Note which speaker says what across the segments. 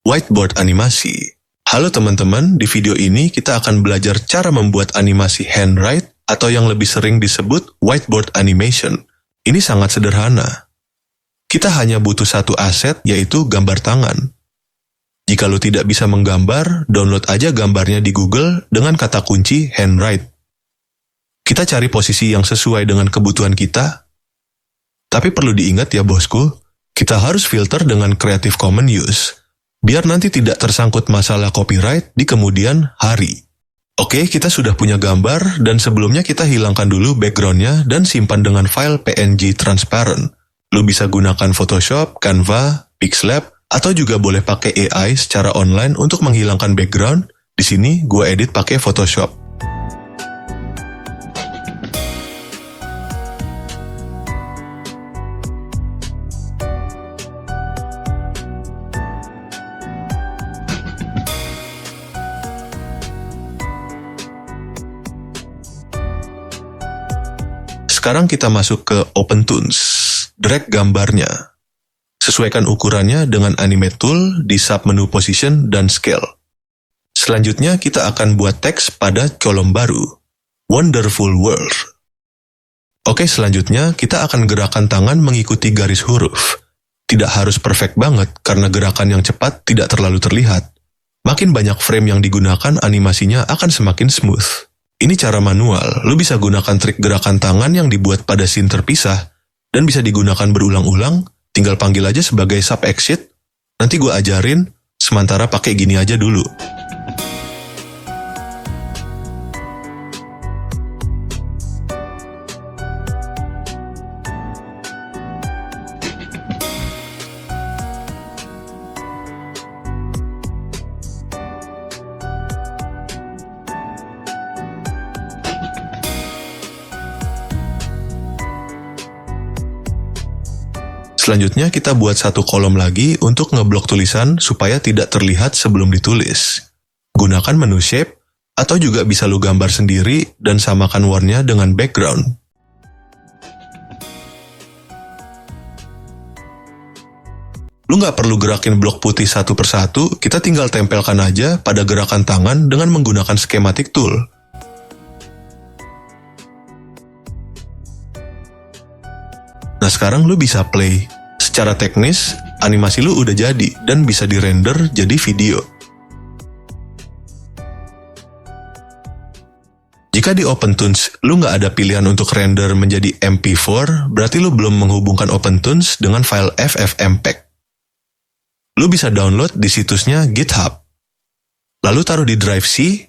Speaker 1: whiteboard animasi. Halo teman-teman, di video ini kita akan belajar cara membuat animasi handwrite atau yang lebih sering disebut whiteboard animation. Ini sangat sederhana. Kita hanya butuh satu aset, yaitu gambar tangan. Jika lo tidak bisa menggambar, download aja gambarnya di Google dengan kata kunci handwrite. Kita cari posisi yang sesuai dengan kebutuhan kita. Tapi perlu diingat ya bosku, kita harus filter dengan Creative Commons Use, biar nanti tidak tersangkut masalah copyright di kemudian hari. Oke, kita sudah punya gambar, dan sebelumnya kita hilangkan dulu backgroundnya dan simpan dengan file PNG transparent. Lo bisa gunakan Photoshop, Canva, Pixlab, atau juga boleh pakai AI secara online untuk menghilangkan background. Di sini gue edit pakai Photoshop. Sekarang kita masuk ke OpenToonz. Drag gambarnya. Sesuaikan ukurannya dengan Animate Tool di submenu Position dan Scale. Selanjutnya kita akan buat teks pada kolom baru. Wonderful World. Oke, selanjutnya kita akan gerakan tangan mengikuti garis huruf. Tidak harus perfect banget karena gerakan yang cepat tidak terlalu terlihat. Makin banyak frame yang digunakan, animasinya akan semakin smooth. Ini cara manual, lo bisa gunakan trik gerakan tangan yang dibuat pada scene terpisah, dan bisa digunakan berulang-ulang, tinggal panggil aja sebagai sub-exit, nanti gue ajarin, sementara pakai gini aja dulu. Selanjutnya kita buat satu kolom lagi untuk ngeblok tulisan supaya tidak terlihat sebelum ditulis. Gunakan menu shape, atau juga bisa lu gambar sendiri dan samakan warnanya dengan background. Lu nggak perlu gerakin blok putih satu persatu, kita tinggal tempelkan aja pada gerakan tangan dengan menggunakan schematic tool. Nah sekarang lu bisa play. Secara teknis, animasi lu udah jadi dan bisa dirender jadi video. Jika di OpenToonz lu nggak ada pilihan untuk render menjadi MP4, berarti lu belum menghubungkan OpenToonz dengan file FFmpeg. Lu bisa download di situsnya GitHub. Lalu taruh di drive C,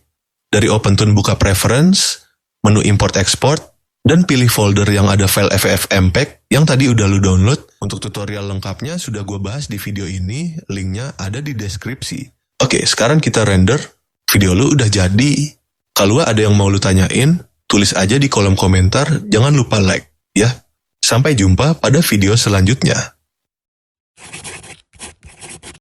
Speaker 1: dari OpenToonz buka Preference, menu Import-Export, dan pilih folder yang ada file FFmpeg yang tadi udah lu download. Untuk tutorial lengkapnya sudah gue bahas di video ini, linknya ada di deskripsi. Oke, sekarang kita render. Video lu udah jadi. Kalau ada yang mau lu tanyain, tulis aja di kolom komentar, jangan lupa like, ya. Sampai jumpa pada video selanjutnya.